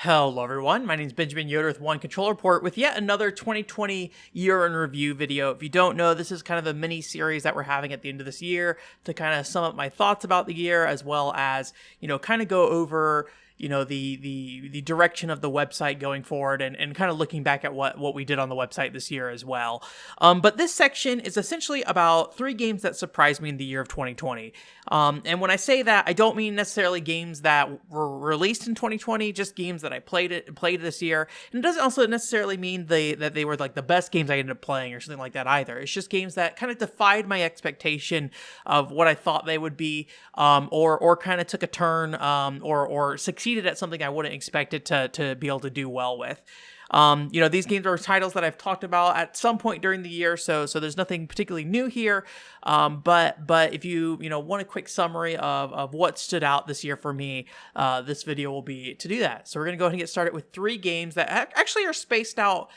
Hello everyone, my name is Benjamin Yoder with One Control Report with yet another 2020 year in review video. If you don't know, this is kind of a mini series that we're having at the end of this year to kind of sum up my thoughts about the year, as well as, kind of go over the direction of the website going forward and kind of looking back at what we did on the website this year as well. But this section is essentially about 3 games that surprised me in the year of 2020. And when I say that, I don't mean necessarily games that were released in 2020, just games that I played this year. And it doesn't also necessarily mean that they were like the best games I ended up playing or something like that either. It's just games that kind of defied my expectation of what I thought they would be, or kind of took a turn, or succeeded at something I wouldn't expect it to be able to do well with. These games are titles that I've talked about at some point during the year, so there's nothing particularly new here. But if you want a quick summary of what stood out this year for me, this video will be to do that. So we're gonna go ahead and get started with 3 games that actually are spaced out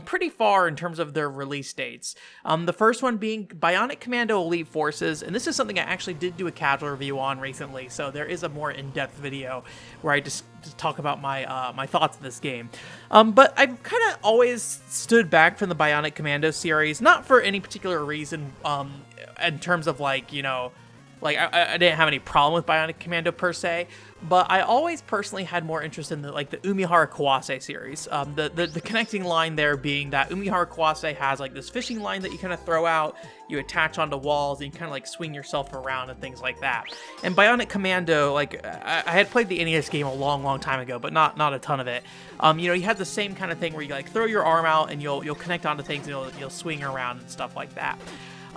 pretty far in terms of their release dates. The first one being Bionic Commando Elite Forces, and this is something I actually did do a casual review on recently, so there is a more in-depth video where I just talk about my thoughts of this game. But I've kind of always stood back from the Bionic Commando series, not for any particular reason, in terms of I didn't have any problem with Bionic Commando per se, but I always personally had more interest in the Umihara Kawase series. The connecting line there being that Umihara Kawase has this fishing line that you kind of throw out, you attach onto walls, and you kind of swing yourself around and things like that. And Bionic Commando, I had played the NES game a long time ago, but not a ton of it. You had the same kind of thing where you throw your arm out and you'll connect onto things and you'll swing around and stuff like that.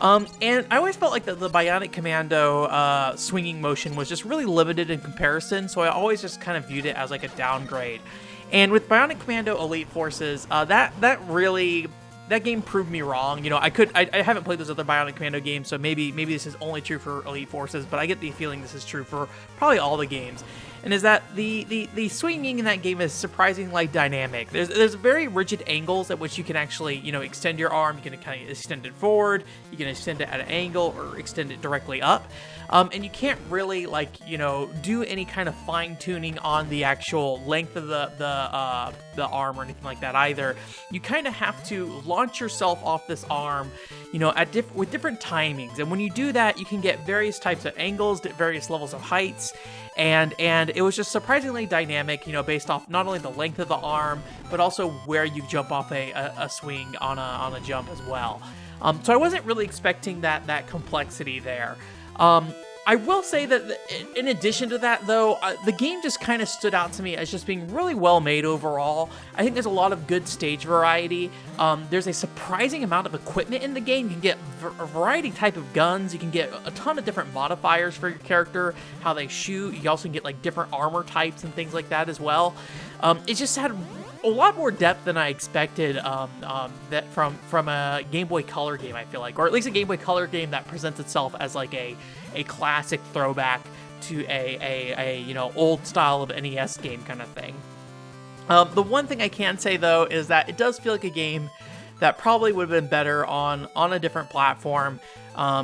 And I always felt like the Bionic Commando swinging motion was just really limited in comparison, so I always just kind of viewed it as a downgrade. And with Bionic Commando Elite Forces, that game proved me wrong. I haven't played those other Bionic Commando games, so maybe this is only true for Elite Forces, but I get the feeling this is true for probably all the games. And is that the swinging in that game is surprisingly dynamic. There's very rigid angles at which you can actually extend your arm. You can kind of extend it forward, you can extend it at an angle, or extend it directly up. And you can't really do any kind of fine tuning on the actual length of the arm or anything like that either. You kind of have to launch yourself off this arm, with different timings. And when you do that, you can get various types of angles, various levels of heights. And it was just surprisingly dynamic, based off not only the length of the arm, but also where you jump off a swing on a jump as well. So I wasn't really expecting that complexity there. I will say that in addition to that, though, the game just kind of stood out to me as just being really well made overall. I think there's a lot of good stage variety. There's a surprising amount of equipment in the game. You can get a variety type of guns. You can get a ton of different modifiers for your character, how they shoot. You also can get different armor types and things like that as well. It just had a lot more depth than I expected that from a Game Boy Color game, I feel like, or at least a Game Boy Color game that presents itself as a classic throwback to a old style of NES game kind of thing. The one thing I can say though is that it does feel like a game that probably would have been better on a different platform.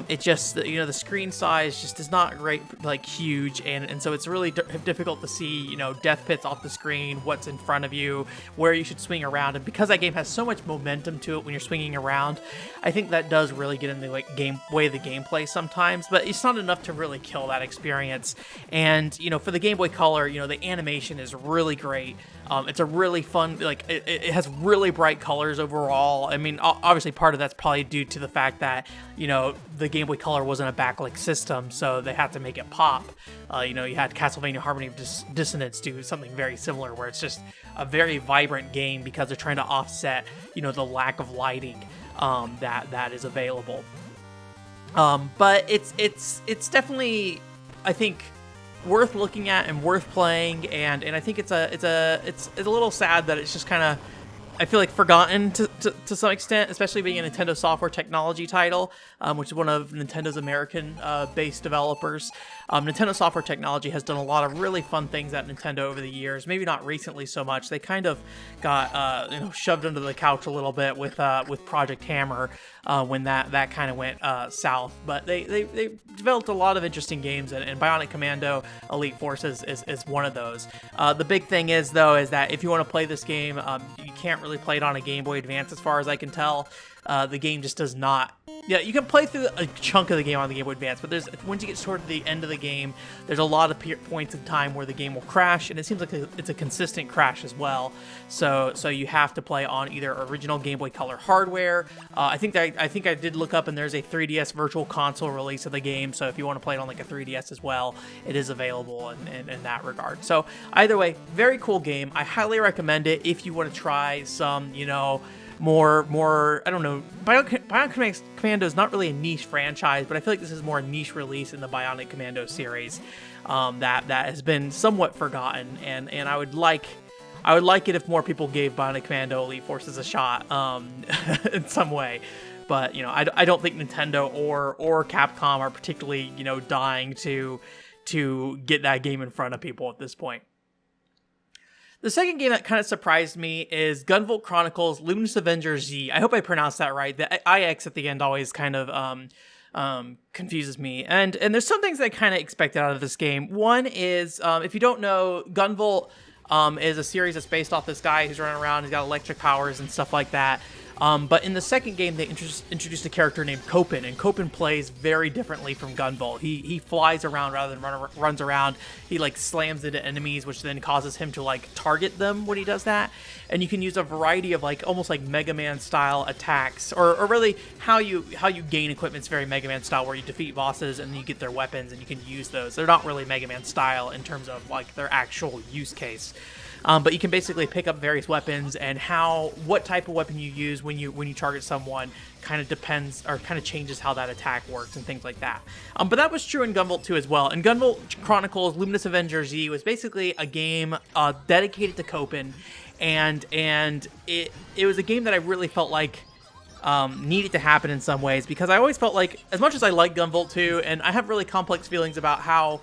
It just, the screen size just is not great, huge, and so it's really difficult to see, death pits off the screen, what's in front of you, where you should swing around. And because that game has so much momentum to it when you're swinging around, I think that does really get in the way of the gameplay sometimes, but it's not enough to really kill that experience. And, for the Game Boy Color, the animation is really great. It's a really fun, it has really bright colors overall. I mean, obviously part of that's probably due to the fact that, the Game Boy Color wasn't a backlit system, so they had to make it pop. You had Castlevania Harmony of Dissonance do something very similar, where it's just a very vibrant game because they're trying to offset, the lack of lighting that is available. But it's definitely, I think, worth looking at and worth playing, and I think it's a little sad that it's just kind of I feel like forgotten to some extent, especially being a Nintendo Software Technology title, which is one of Nintendo's American-based developers. Nintendo Software Technology has done a lot of really fun things at Nintendo over the years. Maybe not recently so much. They kind of got shoved under the couch a little bit with Project Hammer when that kind of went south. But they developed a lot of interesting games, and Bionic Commando Elite Force is one of those. The big thing is that if you want to play this game, you can't really play it on a Game Boy Advance as far as I can tell. The game just does not. Yeah, you can play through a chunk of the game on the Game Boy Advance, but once you get toward the end of the game, there's a lot of points in time where the game will crash, and it seems like it's a consistent crash as well. So you have to play on either original Game Boy Color hardware. I think I did look up, and there's a 3DS Virtual Console release of the game. So if you want to play it on like a 3DS as well, it is available in that regard. So either way, very cool game. I highly recommend it if you want to try some, more, I don't know, Bionic Commando is not really a niche franchise, but I feel like this is more a niche release in the Bionic Commando series that has been somewhat forgotten, and I would like it if more people gave Bionic Commando Elite Forces a shot in some way. But I don't think Nintendo or Capcom are particularly dying to get that game in front of people at this point. The second game that kind of surprised me is Gunvolt Chronicles Luminous Avenger Z. I hope I pronounced that right. The IX at the end always kind of confuses me. And there's some things that I kind of expected out of this game. One is, if you don't know, Gunvolt is a series that's based off this guy who's running around. He's got electric powers and stuff like that. But in the second game, they introduced a character named Copen, and Copen plays very differently from Gunvolt. He flies around rather than runs around. He slams into enemies, which then causes him to target them when he does that. And you can use a variety of almost like Mega Man style attacks, or really how you gain equipment is very Mega Man style, where you defeat bosses and then you get their weapons and you can use those. They're not really Mega Man style in terms of their actual use case. But you can basically pick up various weapons, and what type of weapon you use when you target someone kind of depends, or kind of changes how that attack works and things like that. But that was true in Gunvolt 2 as well. And Gunvolt Chronicles Luminous Avenger Z was basically a game dedicated to Copen, and it was a game that I really felt like needed to happen in some ways, because I always felt like, as much as I like Gunvolt 2, and I have really complex feelings about how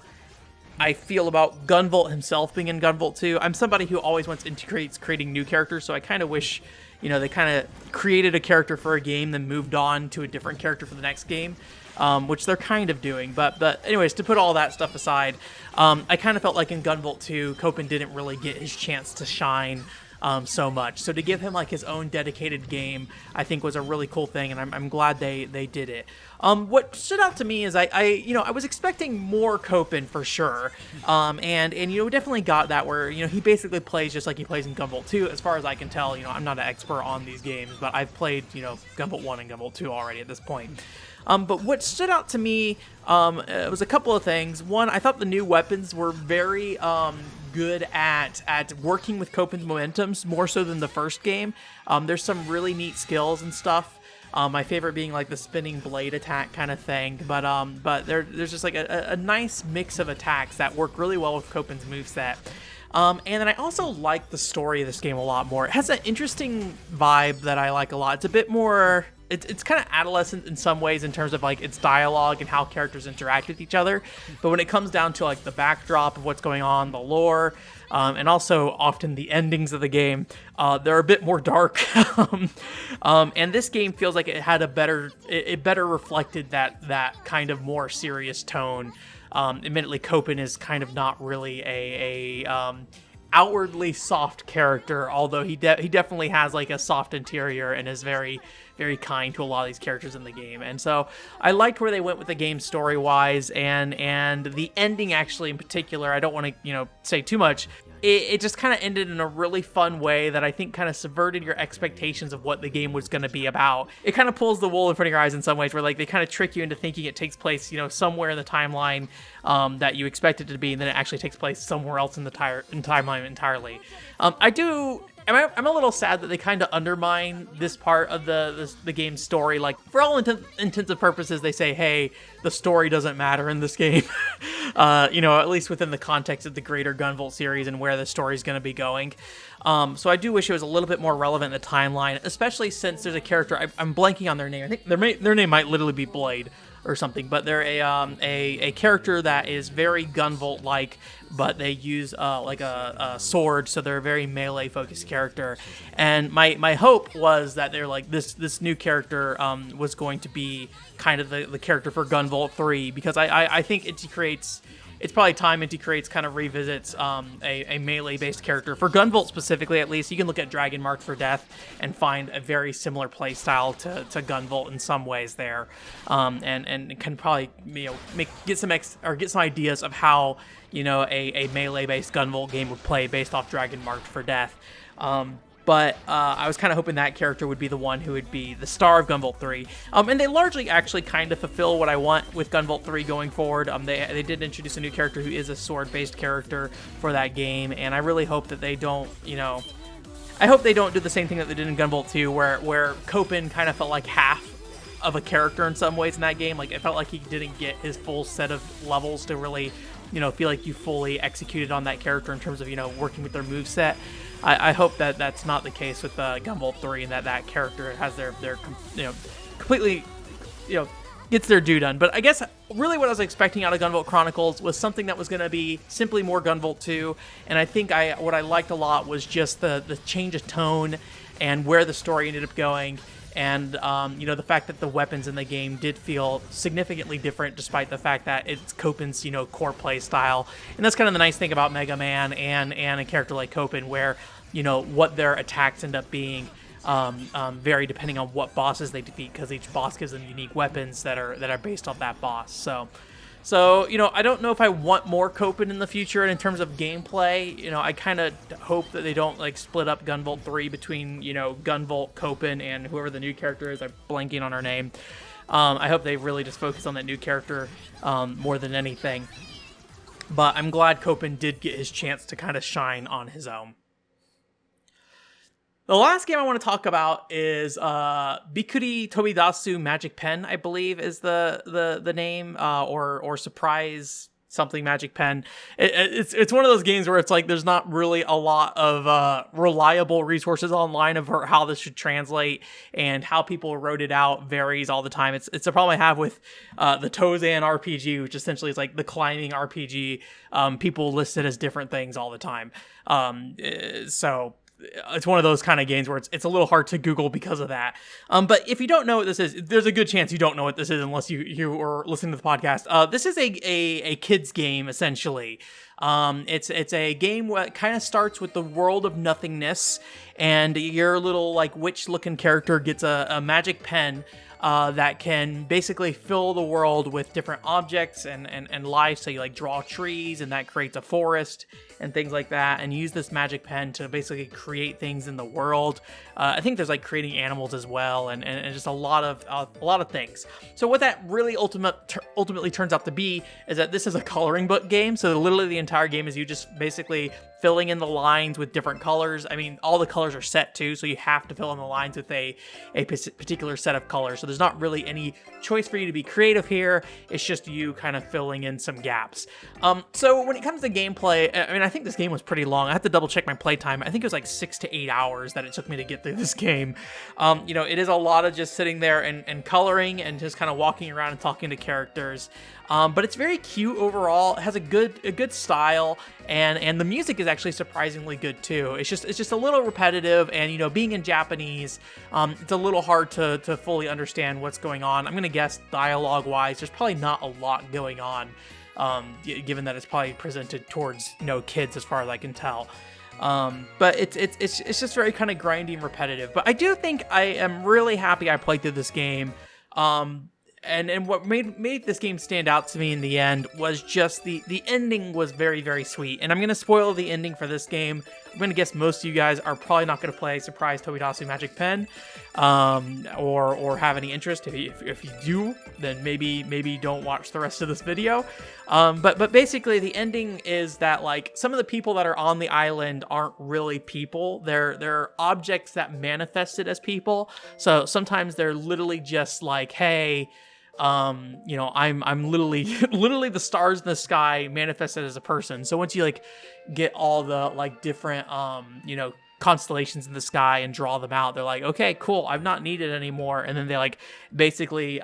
I feel about Gunvolt himself being in Gunvolt 2. I'm somebody who always wants integrates creating new characters, so I kind of wish, they kind of created a character for a game, then moved on to a different character for the next game, which they're kind of doing. But anyways, to put all that stuff aside, I kind of felt like in Gunvolt 2, Copen didn't really get his chance to shine so much. So to give him his own dedicated game, I think was a really cool thing, and I'm glad they did it. What stood out to me is I was expecting more Copen for sure, and we definitely got that, where he basically plays just like he plays in Gunvolt 2, as far as I can tell. I'm not an expert on these games, but I've played Gunvolt 1 and Gunvolt 2 already at this point. But what stood out to me was a couple of things. One, I thought the new weapons were very good at working with Copen's momentums, more so than the first game. There's some really neat skills and stuff. My favorite being the spinning blade attack kind of thing, but there's just a nice mix of attacks that work really well with Copen's moveset. And then I also like the story of this game a lot more. It has an interesting vibe that I like a lot. It's a bit more, it's kind of adolescent in some ways in terms of its dialogue and how characters interact with each other. But when it comes down to the backdrop of what's going on, the lore, and also often the endings of the game, they're a bit more dark. And this game feels like it had it better reflected that kind of more serious tone. Admittedly, Copen is kind of not really a outwardly soft character, although he definitely has a soft interior and is very, very kind to a lot of these characters in the game. And so I liked where they went with the game story-wise, and the ending actually in particular. I don't want to say too much. It just kind of ended in a really fun way that I think kind of subverted your expectations of what the game was going to be about. It kind of pulls the wool in front of your eyes in some ways, where they kind of trick you into thinking it takes place somewhere in the timeline that you expect it to be, and then it actually takes place somewhere else in the timeline entirely. I do I'm a little sad that they kind of undermine this part of the game's story. Like, for all intents and purposes, they say, hey, the story doesn't matter in this game. At least within the context of the greater Gunvolt series and where the story's going to be going. So I do wish it was a little bit more relevant in the timeline, especially since there's a character, I'm blanking on their name. I think their name might literally be Blade or something, but they're a character that is very Gunvolt-like, but they use like a sword, so they're a very melee-focused character. And my hope was that they're like this new character was going to be kind of the character for Gunvolt 3, because I think it's probably time Inti Creates kind of revisits a melee-based character. For Gunvolt specifically, at least, you can look at Dragon Marked for Death and find a very similar playstyle to Gunvolt in some ways there, and can probably get some ideas of how a melee-based Gunvolt game would play based off Dragon Marked for Death. But I was kind of hoping that character would be the one who would be the star of Gunvolt 3. And they largely actually kind of fulfill what I want with Gunvolt 3 going forward. They did introduce a new character who is a sword-based character for that game, and I really hope that they don't, I hope they don't do the same thing that they did in Gunvolt 2, where Copen kind of felt like half of a character in some ways in that game. Like, it felt like he didn't get his full set of levels to really, feel like you fully executed on that character in terms of, working with their moveset. I hope that that's not the case with Gunvolt 3, and that character has their completely, gets their due done. But I guess really what I was expecting out of Gunvolt Chronicles was something that was going to be simply more Gunvolt 2, and I think what I liked a lot was just the change of tone and where the story ended up going. And, the fact that the weapons in the game did feel significantly different, despite the fact that it's Copen's, core play style. And that's kind of the nice thing about Mega Man and a character like Copen, where, what their attacks end up being vary depending on what bosses they defeat, because each boss gives them unique weapons that are based off that boss. So, I don't know if I want more Copen in the future, and in terms of gameplay, I kind of hope that they don't, split up Gunvolt 3 between, Gunvolt, Copen, and whoever the new character is. I'm blanking on her name. I hope they really just focus on that new character more than anything. But I'm glad Copen did get his chance to kind of shine on his own. The last game I want to talk about is Bikuri Tobidasu Magic Pen, I believe is the name, or Surprise something Magic Pen. It's one of those games where it's like there's not really a lot of reliable resources online of how this should translate, and how people wrote it out varies all the time. It's a problem I have with the Tozan RPG, which essentially is like the climbing RPG. People list it as different things all the time. So it's one of those kind of games where it's a little hard to Google because of that. But if you don't know what this is, there's a good chance you don't know what this is unless you are listening to the podcast. This is a kids game, essentially. It's a game that kind of starts with the world of nothingness, and your little witch-looking character gets a magic pen that can basically fill the world with different objects and life. So you draw trees, and that creates a forest and things like that, and use this magic pen to basically create things in the world. I think there's creating animals as well, and just a lot of things. So what that really ultimately turns out to be is that this is a coloring book game. So literally the entire game is you just basically filling in the lines with different colors. I mean, all the colors are set too, so you have to fill in the lines with a particular set of colors. So there's not really any choice for you to be creative here. It's just you kind of filling in some gaps. So when it comes to gameplay, I mean, I think this game was pretty long. I have to double check my playtime. I think it was 6 to 8 hours that it took me to get through this game. It is a lot of just sitting there and coloring and just kind of walking around and talking to characters. But it's very cute overall. It has a good style, and the music is actually surprisingly good too. It's just a little repetitive, and being in Japanese, it's a little hard to fully understand what's going on. I'm gonna guess dialogue wise, there's probably not a lot going on, given that it's probably presented towards kids as far as I can tell. But it's just very kind of grindy and repetitive. But I do think I am really happy I played through this game. And what made this game stand out to me in the end was just the ending was very, very sweet. And I'm going to spoil the ending for this game, going to guess most of you guys are probably not going to play Surprise Tobidasu Magic Pen, or have any interest. If you do, then maybe don't watch the rest of this video. But basically the ending is that like some of the people that are on the island aren't really people. They're objects that manifested as people. So sometimes they're literally just like, hey, you know, I'm literally the stars in the sky manifested as a person. So once you like get all the like different you know, constellations in the sky and draw them out, they're like, okay, cool, I'm not needed anymore, and then they like basically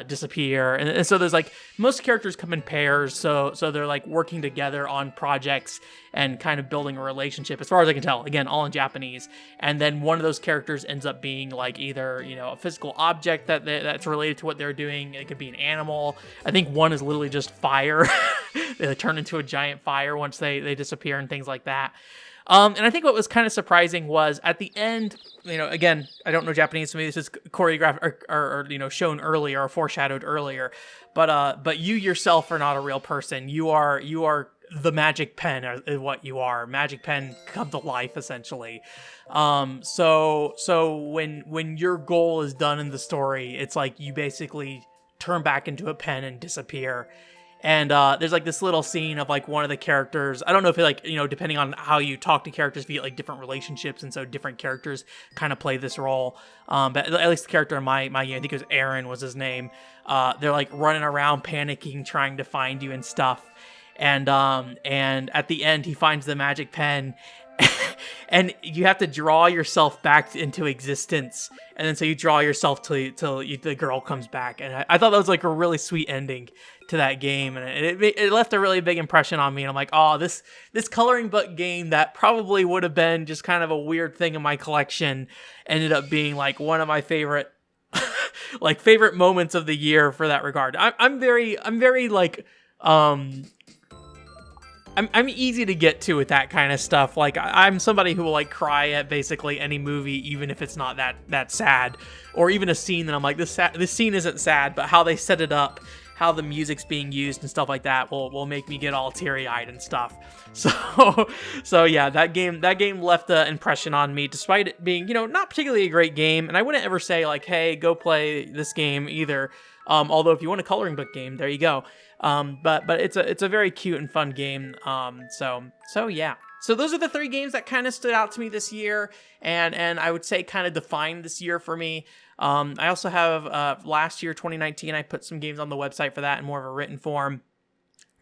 disappear. And so there's like, most characters come in pairs, so they're like working together on projects and kind of building a relationship, as far as I can tell, again, all in Japanese. And then one of those characters ends up being like either, you know, a physical object that's related to what they're doing. It could be an animal. I think one is literally just fire. They turn into a giant fire once they disappear and things like that. And I think what was kind of surprising was at the end, you know, again, I don't know Japanese, so maybe this is choreographed or you know, shown earlier or foreshadowed earlier, but you yourself are not a real person. You are the magic pen is what you are. Magic pen come to life, essentially. So when your goal is done in the story, it's like you basically turn back into a pen and disappear. And there's like this little scene of like one of the characters. I don't know if it, like, you know, depending on how you talk to characters, you get like different relationships, and so different characters kind of play this role. But at least the character in my game, I think it was Aaron was his name. They're like running around panicking, trying to find you and stuff. And at the end, he finds the magic pen. And you have to draw yourself back into existence, and then so you draw yourself till the girl comes back. And I thought that was like a really sweet ending to that game, and it left a really big impression on me. And I'm like, oh, this coloring book game that probably would have been just kind of a weird thing in my collection ended up being like one of my favorite like favorite moments of the year for that regard. I'm very like I'm easy to get to with that kind of stuff. Like I'm somebody who will like cry at basically any movie, even if it's not that sad, or even a scene that I'm like, this scene isn't sad, but how they set it up, how the music's being used and stuff like that will make me get all teary-eyed and stuff. So yeah, that game left an impression on me, despite it being, you know, not particularly a great game. And I wouldn't ever say like, hey, go play this game either. Although if you want a coloring book game, there you go. But it's a very cute and fun game. So yeah. So those are the 3 games that kind of stood out to me this year, and I would say kind of defined this year for me. I also have last year, 2019, I put some games on the website for that in more of a written form.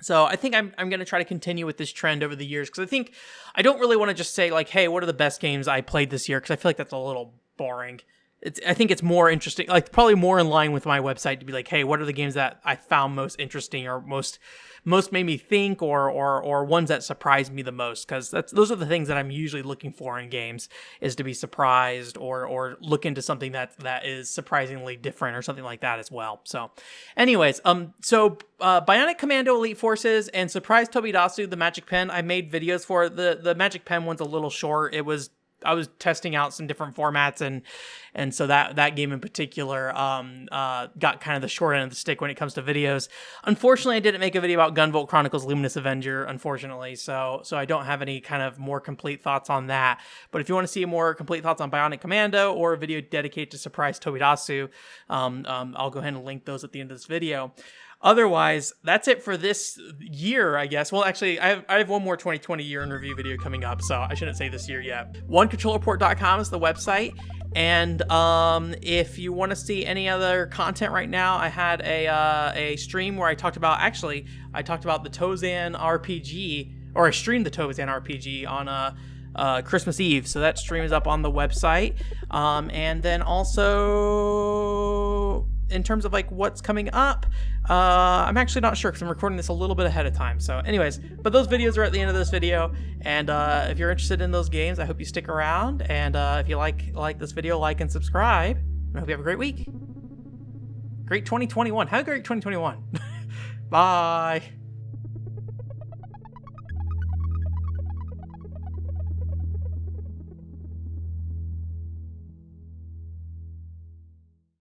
So I think I'm going to try to continue with this trend over the years, because I think I don't really want to just say like, hey, what are the best games I played this year, because I feel like that's a little boring. I think it's more interesting, like probably more in line with my website to be like, hey, what are the games that I found most interesting or most made me think, or ones that surprised me the most? Because those are the things that I'm usually looking for in games, is to be surprised or look into something that is surprisingly different or something like that as well. So anyways, Bionic Commando Elite Forces and Surprise Tobidasu, the Magic Pen, I made videos for. The Magic Pen one's a little short. I was testing out some different formats, and so that game in particular got kind of the short end of the stick when it comes to videos. Unfortunately, I didn't make a video about Gunvolt, Chronicles, Luminous, Avenger, unfortunately, so I don't have any kind of more complete thoughts on that. But if you want to see more complete thoughts on Bionic Commando or a video dedicated to Surprise Tobidasu, I'll go ahead and link those at the end of this video. Otherwise, that's it for this year, I guess. Well, actually, I have one more 2020 year in review video coming up, so I shouldn't say this year yet. OneControllerPort.com is the website, and if you want to see any other content right now, I had a stream where I talked about the Tozan RPG, or I streamed the Tozan RPG on Christmas Eve, so that stream is up on the website. And then also, in terms of like what's coming up, I'm actually not sure because I'm recording this a little bit ahead of time. So anyways, but those videos are at the end of this video, and if you're interested in those games, I hope you stick around. And if you like this video, like and subscribe. I hope you have a great week. Great 2021. Have a great 2021. Bye.